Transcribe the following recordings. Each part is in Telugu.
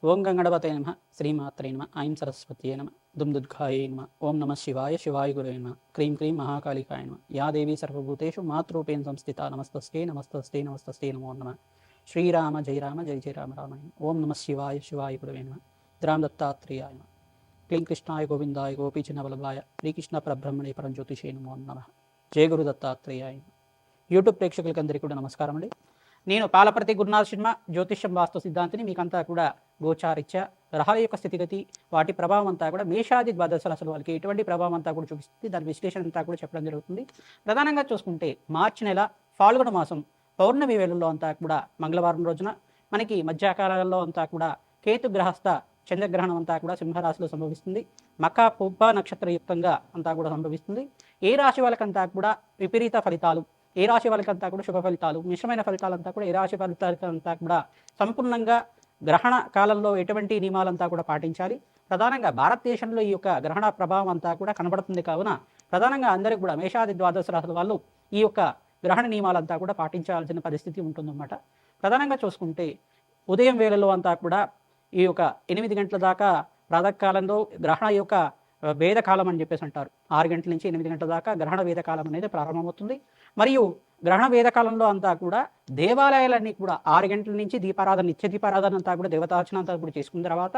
ఓం గంగణపతే నమ శ్రీమాత్రే నమ ఐం సరస్వతీ నమ దుమ్దుద్ఘాయే నమ ఓం నమ శివాయ శివాయ గురే నమ క్రీం క్రీం మహాకాళికాయ నమ యా దేవీ సర్వభూతేషు మాతృరూపేణ సంస్థిత నమస్తస్తే నమస్తస్తే నమస్తస్తే నమో నమ శ్రీరామ జయ రామ జయ జయ రామ రామాయ ఓం నమ శివాయ శివాయ గురవే నమ రామ దత్తాత్రేయాయ నమ క్లీం కృష్ణాయ గోవిందాయ గోపీచనవల్లభాయ శ్రీకృష్ణ పరబ్రహ్మణే పరంజ్యోతిషే నమో నమ జయ గురు దత్తాత్రేయాయ. యూట్యూబ్ ప్రేక్షకులకందరికీ కూడా నమస్కారం అండి. నేను పాలపర్తి గురునాథ్ శర్మ జ్యోతిష్యం వాస్తు సిద్ధాంతిని. మీకంతా కూడా గోచారిత్య గ్రహాల యొక్క స్థితిగతి వాటి ప్రభావం అంతా కూడా మేషాది ద్వాదశ రాశుల వాళ్ళకి ఎటువంటి ప్రభావం అంతా కూడా చూపిస్తుంది, దాని విశ్లేషణ అంతా కూడా చెప్పడం జరుగుతుంది. ప్రధానంగా చూసుకుంటే మార్చి నెల ఫాల్గుణ మాసం పౌర్ణమి వేళల్లో అంతా కూడా మంగళవారం రోజున మనకి మధ్యాకాలంలో అంతా కూడా కేతు గ్రహస్థ చంద్రగ్రహణం అంతా కూడా సింహరాశిలో సంభవిస్తుంది. మకా పుబ్బ నక్షత్రయుక్తంగా అంతా కూడా సంభవిస్తుంది. ఏ రాశి వాళ్ళకంతా కూడా విపరీత ఫలితాలు, ఏ రాశి వాళ్ళకంతా కూడా శుభ ఫలితాలు, మిశ్రమైన ఫలితాలంతా కూడా ఏ రాశి ఫలితాలంతా కూడా సంపూర్ణంగా గ్రహణ కాలంలో ఎటువంటి నియమాలంతా కూడా పాటించాలి. ప్రధానంగా భారతదేశంలో ఈ యొక్క గ్రహణ ప్రభావం అంతా కూడా కనబడుతుంది. కావున ప్రధానంగా అందరికీ కూడా మేషాది ద్వాదశ రాశుల వాళ్ళు ఈ యొక్క గ్రహణ నియమాలంతా కూడా పాటించాల్సిన పరిస్థితి ఉంటుందన్నమాట. ప్రధానంగా చూసుకుంటే ఉదయం వేళలో అంతా కూడా ఈ యొక్క 8 గంటల దాకా ప్రాతకాలంలో గ్రహణ యొక్క వేదకాలం అని చెప్పేసి అంటారు. 6 గంటల నుంచి 8 గంటల దాకా గ్రహణ వేదకాలం అనేది ప్రారంభమవుతుంది. మరియు గ్రహణ వేదకాలంలో అంతా కూడా దేవాలయాలన్నీ కూడా 6 గంటల నుంచి దీపారాధన, నిత్య దీపారాధన అంతా కూడా దేవతార్చన అంతా కూడా చేసుకున్న తర్వాత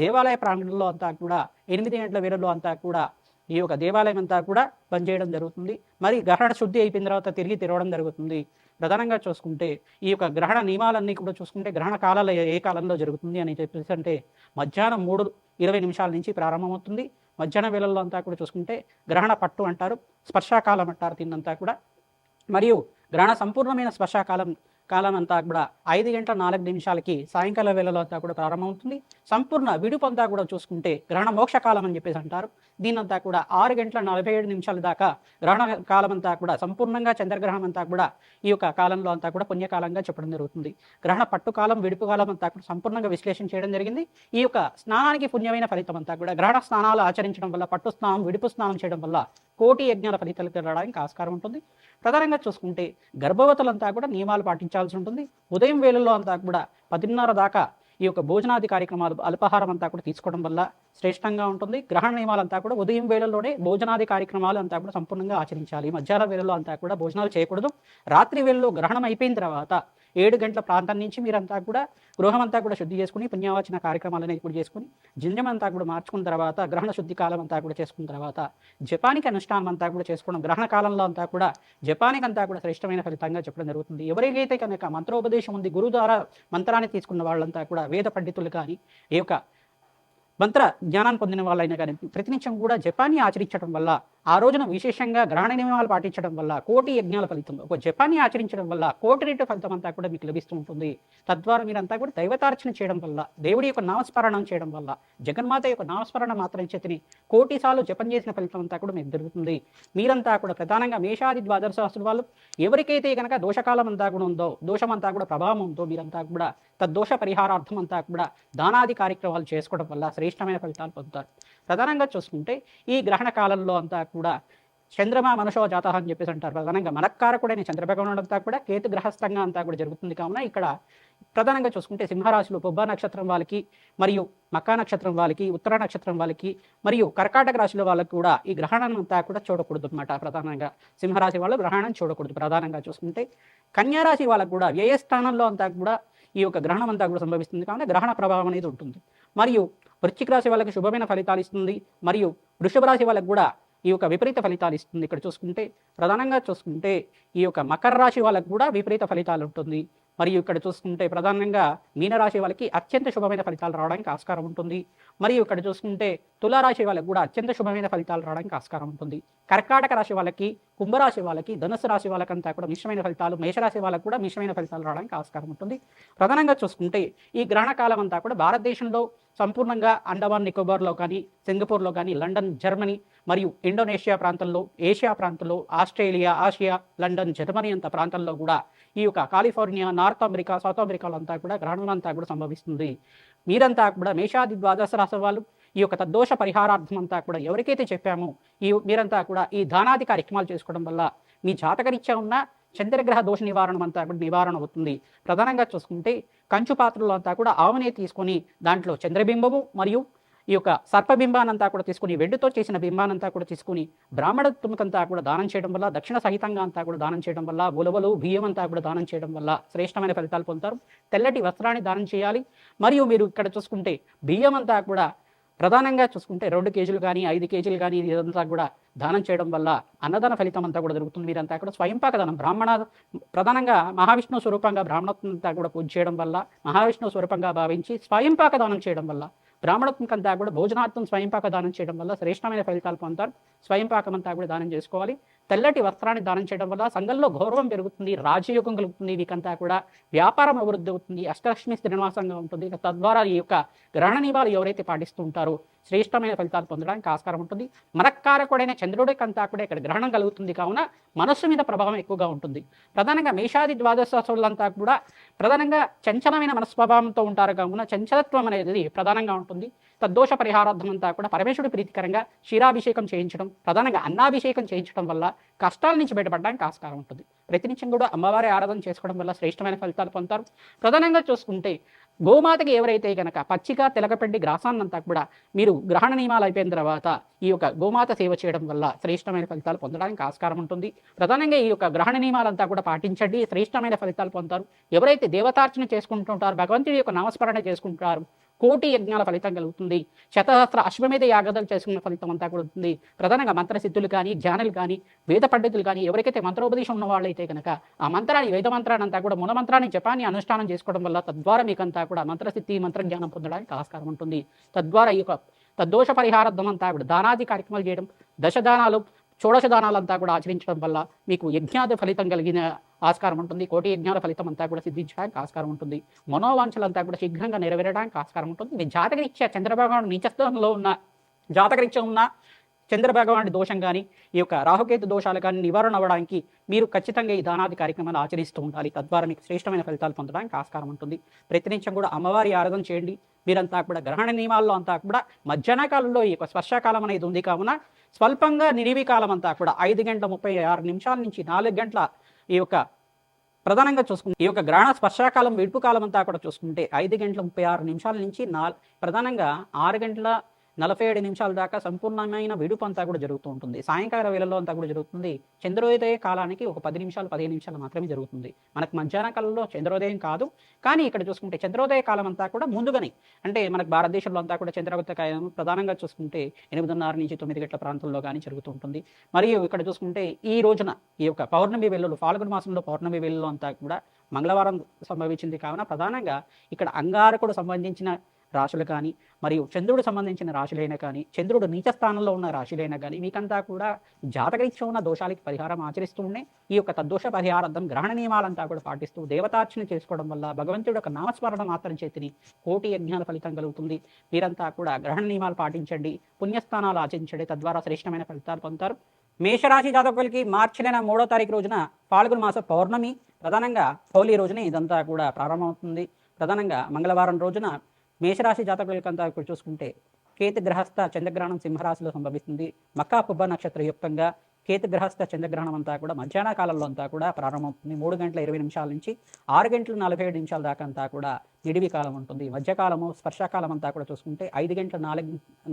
దేవాలయ ప్రాంగణంలో అంతా కూడా 8 గంటల వేళల్లో అంతా కూడా ఈ యొక్క దేవాలయం అంతా కూడా పనిచేయడం జరుగుతుంది. మరి గ్రహణ శుద్ధి అయిపోయిన తర్వాత తిరిగి తెరవడం జరుగుతుంది. ప్రధానంగా చూసుకుంటే ఈ యొక్క గ్రహణ నియమాలన్నీ కూడా చూసుకుంటే గ్రహణ కాలాలు ఏ కాలంలో జరుగుతుంది అని చెప్పేసి అంటే మధ్యాహ్నం 3:20 నుంచి ప్రారంభమవుతుంది. మధ్యాహ్న వేళల్లో అంతా కూడా చూసుకుంటే గ్రహణ పట్టు అంటారు, స్పర్శాకాలం అంటారు దీన్నంతా కూడా. మరియు గ్రహణ సంపూర్ణమైన స్పర్శాకాలం అంతా కూడా 5:04 సాయంకాల వేళలో అంతా కూడా ప్రారంభమవుతుంది. సంపూర్ణ విడుపు అంతా కూడా చూసుకుంటే గ్రహణ మోక్షకాలం అని చెప్పేసి అంటారు. దీనంతా కూడా 6:47 దాకా గ్రహణ కాలం అంతా కూడా సంపూర్ణంగా చంద్రగ్రహణం అంతా కూడా ఈ యొక్క కాలంలో అంతా కూడా పుణ్యకాలంగా చెప్పడం జరుగుతుంది. గ్రహణ పట్టు కాలం, విడుపు కాలం అంతా కూడా సంపూర్ణంగా విశ్లేషణ చేయడం జరిగింది. ఈ యొక్క స్నానానికి పుణ్యమైన ఫలితం అంతా కూడా గ్రహణ స్నానాలు ఆచరించడం వల్ల, పట్టు స్నానం, విడుపు స్నానం చేయడం వల్ల కోటి యజ్ఞాల ఫలితాలు తిరగడానికి ఆస్కారం ఉంటుంది. ప్రధానంగా చూసుకుంటే గర్భవతులంతా కూడా నియమాలు పాటించాల్సి ఉంటుంది. ఉదయం వేళల్లో అంతా కూడా 10:30 దాకా ఈ యొక్క భోజనాది కార్యక్రమాలు, అల్పాహారం అంతా కూడా తీసుకోవడం వల్ల శ్రేష్టంగా ఉంటుంది. గ్రహణ నియమాలంతా కూడా ఉదయం వేళల్లోనే భోజనాది కార్యక్రమాలు అంతా కూడా సంపూర్ణంగా ఆచరించాలి. మధ్యాహ్న వేళల్లో అంతా కూడా భోజనాలు చేయకూడదు. రాత్రి వేళల్లో గ్రహణం అయిపోయిన తర్వాత 7 గంటల ప్రాంతం నుంచి మీరంతా కూడా గృహం అంతా కూడా శుద్ధి చేసుకుని పుణ్యవాచన కార్యక్రమాలు అనేది కూడా చేసుకుని జింజం అంతా కూడా మార్చుకున్న తర్వాత గ్రహణ శుద్ధి కాలం అంతా కూడా చేసుకున్న తర్వాత జపానిక్ అనుష్ఠానం అంతా కూడా చేసుకోవడం, గ్రహణ కాలంలో అంతా కూడా జపానిక్ అంతా కూడా శ్రేష్టమైన ఫలితంగా చెప్పడం జరుగుతుంది. ఎవరికైతే కనుక మంత్రోపదేశం ఉంది, గురువు ద్వారా మంత్రాన్ని తీసుకున్న వాళ్ళంతా కూడా వేద పండితులు కానీ ఈ యొక్క మంత్ర జ్ఞానాన్ని పొందిన వాళ్ళైనా కానీ ప్రతినిత్యం కూడా జపాన్ని ఆచరించడం వల్ల, ఆ రోజున విశేషంగా గ్రహణ నియమాలు పాటించడం వల్ల కోటి యజ్ఞాల ఫలితం, ఒక జపాన్ని ఆచరించడం వల్ల కోటి రెట్టు ఫలితం అంతా కూడా మీకు లభిస్తూ ఉంటుంది. తద్వారా మీరంతా కూడా దైవతార్చన చేయడం వల్ల, దేవుడి యొక్క నామస్మరణం చేయడం వల్ల, జగన్మాత యొక్క నామస్మరణ మాత్రం చేతిని కోటి సార్లు జపం చేసిన ఫలితం అంతా కూడా మీకు జరుగుతుంది. మీరంతా కూడా ప్రధానంగా మేషాది ద్వాదశ రాశుల వాళ్ళు ఎవరికైతే కనుక దోషకాలం అంతా కూడా ఉందో, దోషం అంతా కూడా ప్రభావం ఉందో, మీరంతా కూడా తద్దోష పరిహారార్థం అంతా కూడా దానాది కార్యక్రమాలు చేసుకోవడం వల్ల శ్రేష్టమైన ఫలితాలు పొందుతారు. ప్రధానంగా చూసుకుంటే ఈ గ్రహణ కాలంలో అంతా కూడా చంద్రమా మనషో జాత అని చెప్పేసి అంటారు. ప్రధానంగా మనక్కారకుడైన చంద్రభగవానుడు అంతా కూడా కేతు గ్రహస్థంగా అంతా కూడా జరుగుతుంది. కావున ఇక్కడ ప్రధానంగా చూసుకుంటే సింహరాశిలో పుబ్బ నక్షత్రం వాళ్ళకి, మరియు మకా నక్షత్రం వాళ్ళకి, ఉత్తర నక్షత్రం వాళ్ళకి, మరియు కర్కాటక రాశిలో వాళ్ళకి కూడా ఈ గ్రహణం అంతా కూడా చూడకూడదు అనమాట. ప్రధానంగా సింహరాశి వాళ్ళు గ్రహణం చూడకూడదు. ప్రధానంగా చూసుకుంటే కన్యారాశి వాళ్ళకు కూడా వ్యయ స్థానంలో అంతా కూడా ఈ యొక్క గ్రహణం అంతా కూడా సంభవిస్తుంది. కావున గ్రహణ ప్రభావం అనేది ఉంటుంది. మరియు వృశ్చిక రాశి వాళ్ళకి శుభమైన ఫలితాలు ఇస్తుంది. మరియు వృషభ రాశి వాళ్ళకి కూడా ఈ యొక్క విపరీత ఫలితాలు ఇస్తుంది. ఇక్కడ చూసుకుంటే ప్రధానంగా చూసుకుంటే ఈ యొక్క మకర రాశి వాళ్ళకు కూడా విపరీత ఫలితాలు ఉంటుంది. మరియు ఇక్కడ చూసుకుంటే ప్రధానంగా మీనరాశి వాళ్ళకి అత్యంత శుభమైన ఫలితాలు రావడానికి ఆస్కారం ఉంటుంది. మరియు ఇక్కడ చూసుకుంటే తులారాశి వాళ్ళకి కూడా అత్యంత శుభమైన ఫలితాలు రావడానికి ఆస్కారం ఉంటుంది. కర్కాటక రాశి వాళ్ళకి, కుంభరాశి వాళ్ళకి, ధనుసు రాశి వాళ్ళకంతా కూడా మిశ్రమైన ఫలితాలు, మేషరాశి వాళ్ళకు కూడా మిశ్రమైన ఫలితాలు రావడానికి ఆస్కారం ఉంటుంది. ప్రధానంగా చూసుకుంటే ఈ గ్రహణ కాలం అంతా కూడా భారతదేశంలో సంపూర్ణంగా అండమాన్ నికోబార్లో కానీ, సింగపూర్లో కానీ, లండన్, జర్మనీ మరియు ఇండోనేషియా ప్రాంతంలో, ఏషియా ప్రాంతంలో, ఆస్ట్రేలియా, ఆసియా, లండన్, జర్మనీ అంత ప్రాంతాల్లో కూడా ఈ యొక్క కాలిఫోర్నియా, నార్త్ అమెరికా, సౌత్ అమెరికాలో అంతా కూడా గ్రహణం అంతా కూడా సంభవిస్తుంది. మీరంతా కూడా మేషాది ద్వాదశ రాశి వాళ్ళు ఈ యొక్క తద్దోష పరిహారార్థం అంతా కూడా ఎవరికైతే చెప్పామో మీరంతా కూడా ఈ దానాది కార్యక్రమాలు చేసుకోవడం వల్ల మీ జాతకరీత్యా ఉన్న చంద్రగ్రహ దోష నివారణం అంతా కూడా నివారణ అవుతుంది. ప్రధానంగా చూసుకుంటే కంచు పాత్రలో అంతా కూడా ఆవునే తీసుకొని దాంట్లో చంద్రబింబము మరియు ఈ యొక్క సర్పబింబానంతా కూడా తీసుకుని, వెండితో చేసిన బింబానంతా కూడా తీసుకుని బ్రాహ్మణత్వకంతా కూడా దానం చేయడం వల్ల, దక్షిణ సహితంగా అంతా కూడా దానం చేయడం వల్ల, ఉలవలు బియ్యం అంతా కూడా దానం చేయడం వల్ల శ్రేష్టమైన ఫలితాలు పొందుతారు. తెల్లటి వస్త్రాన్ని దానం చేయాలి. మరియు మీరు ఇక్కడ చూసుకుంటే బియ్యం అంతా కూడా ప్రధానంగా చూసుకుంటే 2 కేజీలు కానీ 5 కేజీలు కానీ ఇదంతా కూడా దానం చేయడం వల్ల అన్నదాన ఫలితం అంతా కూడా దొరుకుతుంది. మీరంతా కూడా స్వయంపాక దానం ప్రధానంగా మహావిష్ణువు స్వరూపంగా బ్రాహ్మణత్వం అంతా కూడా పూజ చేయడం వల్ల, మహావిష్ణువు స్వరూపంగా భావించి స్వయంపాక దానం చేయడం వల్ల, బ్రాహ్మణత్వం అంతా కూడా భోజనార్థం స్వయంపాక దానం చేయడం వల్ల శ్రేష్టమైన ఫలితాలు పొందుతారు. స్వయంపాకం అంతా కూడా దానం చేసుకోవాలి. తెల్లటి వస్త్రాన్ని దానం చేయడం వల్ల సంఘంలో గౌరవం పెరుగుతుంది, రాజయోగం కలుగుతుంది. వీకంతా కూడా వ్యాపారం అభివృద్ధి అవుతుంది, అష్టలక్ష్మి శ్రీనివాసంగా ఉంటుంది. తద్వారా ఈ యొక్క గ్రహణ నియమాలు ఎవరైతే పాటిస్తూ ఉంటారో శ్రేష్టమైన ఫలితాలు పొందడానికి ఆస్కారం ఉంటుంది. మనకారకుడైన చంద్రుడికంతా కూడా ఇక్కడ గ్రహణం కలుగుతుంది కావున మనస్సు మీద ప్రభావం ఎక్కువగా ఉంటుంది. ప్రధానంగా మేషాది ద్వాదశ రాశులంతా కూడా ప్రధానంగా చంచలమైన మనస్వభావంతో ఉంటారు కావున చంచలత్వం అనేది ప్రధానంగా ఉంటుంది. తద్దోష పరిహారార్థం అంతా కూడా పరమేశ్వరుడి ప్రీతికరంగా క్షీరాభిషేకం చేయించడం, ప్రధానంగా అన్నాభిషేకం చేయించడం వల్ల కష్టాల నుంచి బయటపడడానికి ఆస్కారం ఉంటుంది. ప్రతినిత్యం కూడా అమ్మవారి ఆరాధన చేసుకోవడం వల్ల శ్రేష్టమైన ఫలితాలు పొందుతారు. ప్రధానంగా చూసుకుంటే గోమాతకి ఎవరైతే కనుక పచ్చిక తెలకపెండి గ్రాసాన్నంతా కూడా మీరు గ్రహణ నియమాలు అయిపోయిన తర్వాత ఈ యొక్క గోమాత సేవ చేయడం వల్ల శ్రేష్టమైన ఫలితాలు పొందడానికి ఆస్కారం ఉంటుంది. ప్రధానంగా ఈ యొక్క గ్రహణ నియమాలంతా కూడా పాటించండి, శ్రేష్టమైన ఫలితాలు పొందుతారు. ఎవరైతే దేవతార్చన చేసుకుంటుంటారో, భగవంతుడి యొక్క నామస్మరణ చేసుకుంటారు, కోటి యజ్ఞాల ఫలితం కలుగుతుంది. శతసహస్ర అశ్వమేధ యాగాదాలు చేసుకున్న ఫలితం అంతా కూడా ఉంటుంది. ప్రధానంగా మంత్రసిద్ధులు కానీ, జ్ఞానులు కానీ, వేద పండితులు కానీ ఎవరికైతే మంత్రోపదేశం ఉన్న వాళ్ళైతే కనుక ఆ మంత్రాన్ని, వేద మంత్రాన్ని అంతా కూడా మూలమంత్రాన్ని జపాన్ని అనుష్ఠానం చేసుకోవడం వల్ల తద్వారా మీకంతా కూడా మంత్రసిద్ధి, మంత్రజ్ఞానం పొందడానికి ఆస్కారం ఉంటుంది. తద్వారా ఈ యొక్క తద్దోష పరిహారార్థం అంతా కూడా దానాది కార్యక్రమాలు చేయడం, దశదానాలు, షోడశ దానాలంతా కూడా ఆచరించడం వల్ల మీకు యజ్ఞాది ఫలితం కలిగిన ఆస్కారం ఉంటుంది. కోటి యజ్ఞాల ఫలితం అంతా కూడా సిద్ధించడానికి ఆస్కారం ఉంటుంది. మనోవాంఛలంతా కూడా శీఘ్రంగా నెరవేరడానికి ఆస్కారం ఉంటుంది. మీ జాతకరీత్యా చంద్రభగవానుడు నీచస్థానంలో ఉన్న జాతకరీత్యా ఉన్న చంద్రభగవానుడి దోషం కానీ, ఈ యొక్క రాహుకేతు దోషాలు కానీ నివారణ అవ్వడానికి మీరు ఖచ్చితంగా ఈ దానాది కార్యక్రమాలు ఆచరిస్తూ ఉండాలి. తద్వారా మీకు శ్రేష్టమైన ఫలితాలు పొందడానికి ఆస్కారం ఉంటుంది. ప్రతినిత్యం కూడా అమ్మవారి ఆరాధన చేయండి. మీరంతా కూడా గ్రహణ నియమాల్లో అంతా కూడా మధ్యాహ్న కాలంలో ఈ యొక్క స్పర్శకాలం అనేది ఉంది కావున స్వల్పంగా నిడివి కాలం అంతా కూడా 5 గంటల 36 నిమిషాల నుంచి 4 గంటల ఈ యొక్క ప్రధానంగా చూసుకుంటే ఈ యొక్క గ్రహణ స్పర్శకాలం విడుపు కాలం అంతా కూడా చూసుకుంటే 5 గంటల 36 నిమిషాల నుంచి ప్రధానంగా 6 గంటల 47 నిమిషాల దాకా సంపూర్ణమైన విడుపు అంతా కూడా జరుగుతూ ఉంటుంది. సాయంకాల వేళల్లో అంతా కూడా జరుగుతుంది. చంద్రోదయ కాలానికి ఒక 10 నిమిషాలు 15 నిమిషాలు మాత్రమే జరుగుతుంది. మనకు మధ్యాహ్న కాలంలో చంద్రోదయం కాదు, కానీ ఇక్కడ చూసుకుంటే చంద్రోదయ కాలం అంతా కూడా ముందుగానే, అంటే మనకు భారతదేశంలో అంతా కూడా చంద్రోదయ కాలం ప్రధానంగా చూసుకుంటే 8:30 నుంచి 9 గంటల ప్రాంతంలో కానీ జరుగుతూ ఉంటుంది. మరియు ఇక్కడ చూసుకుంటే ఈ రోజున ఈ యొక్క పౌర్ణమి వేళలు, ఫాల్గుణ మాసంలో పౌర్ణమి వేళల్లో అంతా కూడా మంగళవారం సంభవించింది కావున ప్రధానంగా ఇక్కడ అంగారకుడు సంబంధించిన రాశులు కానీ, మరియు చంద్రుడు సంబంధించిన రాశులైనా కానీ, చంద్రుడు నీచ స్థానంలో ఉన్న రాశులైనా కానీ మీకంతా కూడా జాతకరీత్యా ఉన్న దోషాలకి పరిహారం ఆచరిస్తూనే ఈ యొక్క తద్దోష పరిహారార్థం గ్రహణ నియమాలంతా కూడా పాటిస్తూ దేవతార్చన చేసుకోవడం వల్ల భగవంతుడు యొక్క నామస్మరణ మాత్రం చేతిని కోటి యజ్ఞాల ఫలితం కలుగుతుంది. మీరంతా కూడా గ్రహణ నియమాలు పాటించండి, పుణ్యస్థానాలు ఆచరించండి. తద్వారా శ్రేష్టమైన ఫలితాలు పొందుతారు. మేషరాశి జాతకులకి మార్చి నెల 3వ తారీఖు రోజున ఫాల్గుణ మాస పౌర్ణమి, ప్రధానంగా హోలీ రోజున ఇదంతా కూడా ప్రారంభమవుతుంది. ప్రధానంగా మంగళవారం రోజున మేషరాశి జాతకులకంతా చూసుకుంటే కేతుగ్రహస్థ చంద్రగ్రహణం సింహరాశిలో సంభవిస్తుంది. మకా పుబ్బ నక్షత్ర యుక్తంగా కేతుగ్రహస్థ చంద్రగ్రహణం అంతా కూడా మధ్యాహ్న కాలంలో అంతా కూడా ప్రారంభమవుతుంది. 3 గంటల 20 నిమిషాల నుంచి 6 గంటల 47 నిమిషాల దాకా అంతా కూడా నిడివి కాలం ఉంటుంది. మధ్యకాలము స్పర్శకాలం అంతా కూడా చూసుకుంటే 5 గంటల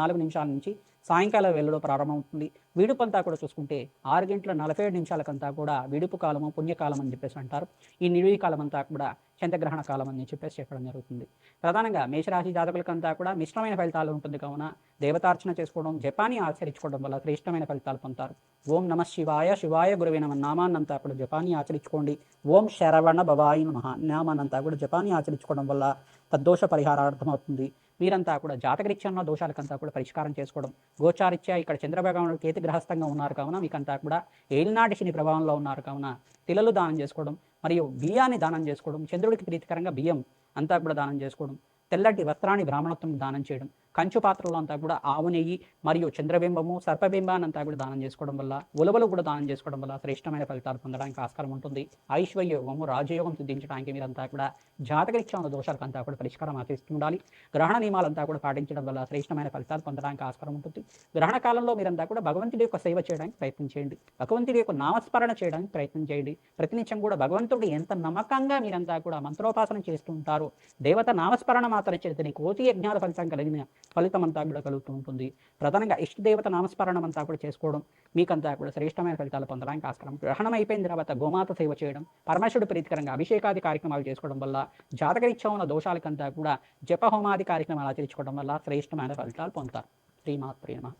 4 నిమిషాల నుంచి సాయంకాల వేళలో ప్రారంభమవుతుంది. విడుపు అంతా కూడా చూసుకుంటే 6 గంటల 47 నిమిషాలకంతా కూడా విడుపు కాలము, పుణ్యకాలం అని చెప్పేసి అంటారు. ఈ నిడివి కాలం అంతా కూడా చంద్రగ్రహణ కాలం అని చెప్పేసి చెప్పడం జరుగుతుంది. ప్రధానంగా మేషరాశి జాతకులకంతా కూడా మిశ్రమైన ఫలితాలు ఉంటుంది కావున దేవతార్చన చేసుకోవడం, జపాన్ని ఆచరించుకోవడం వల్ల శ్రేష్టమైన ఫలితాలు పొందుతారు. ఓం నమ శివాయ, శివాయ గురువే నమ నామాన్నంతా కూడా జపాన్ని ఆచరించుకోండి. ఓం శరవణ భవాయ నమః నామాన్నంతా కూడా జపాన్ని ఆచరించుకోవడం వల్ల తద్దోష పరిహారార్థం అవుతుంది. మీరంతా కూడా జాతకరీత్యా ఉన్న దోషాలకంతా కూడా పరిష్కారం చేసుకోవడం, గోచారీత్యా ఇక్కడ చంద్రభగవానుడు కేతు గ్రహస్థంగా ఉన్నారు కావున మీకంతా కూడా ఏలినాటి శని ప్రభావంలో ఉన్నారు కావున తిలలు దానం చేసుకోవడం, మరియు బియ్యాన్ని దానం చేసుకోవడం, చంద్రుడికి ప్రీతికరంగా బియ్యం అంతా కూడా దానం చేసుకోవడం, తెల్లటి వస్త్రాన్ని బ్రాహ్మణత్వం దానం చేయడం, కంచు పాత్రలో అంతా కూడా ఆవు నెయ్యి మరియు చంద్రబింబము సర్పబింబాన్ని అంతా కూడా దానం చేసుకోవడం వల్ల, ఉలవలు కూడా దానం చేసుకోవడం వల్ల శ్రేష్టమైన ఫలితాలు పొందడానికి ఆస్కారం ఉంటుంది. ఐశ్వర్యయోగము రాజయోగం సిద్ధించడానికి మీరంతా కూడా జాతకరీత్యా ఉన్న దోషాలకంతా కూడా పరిష్కారం ఆచరిస్తుండాలి. గ్రహణ నియమాలంతా కూడా పాటించడం వల్ల శ్రేష్టమైన ఫలితాలు పొందడానికి ఆస్కారం ఉంటుంది. గ్రహణ కాలంలో మీరంతా కూడా భగవంతుడి యొక్క సేవ చేయడానికి ప్రయత్నం చేయండి. భగవంతుడి యొక్క నామస్మరణ చేయడానికి ప్రయత్నం చేయండి. ప్రతినిత్యం కూడా భగవంతుడు ఎంత నమ్మకంగా మీరంతా కూడా మంత్రోపాసన చేస్తూ ఉంటారో, దేవత నామస్మరణ మాత్రం చేస్తే కోటి యజ్ఞాల ఫలితం కలిగిన ఫలితం అంతా కూడా కలుగుతూ ఉంటుంది. ప్రధానంగా ఇష్టదేవత నామస్మరణం అంతా కూడా చేసుకోవడం మీకంతా కూడా శ్రేష్టమైన ఫలితాలు పొందడానికి ఆస్కారం. గ్రహణం అయిపోయిన తర్వాత గోమాత సేవ చేయడం, పరమేశ్వరుడు ప్రీతికరంగా అభిషేకాది కార్యక్రమాలు చేసుకోవడం వల్ల, జాతకరీత్యా ఉన్న దోషాలకంతా కూడా జపహోమాది కార్యక్రమాలు ఆచరించుకోవడం వల్ల శ్రేష్టమైన ఫలితాలు పొందుతారు. శ్రీమాత్రే నమః.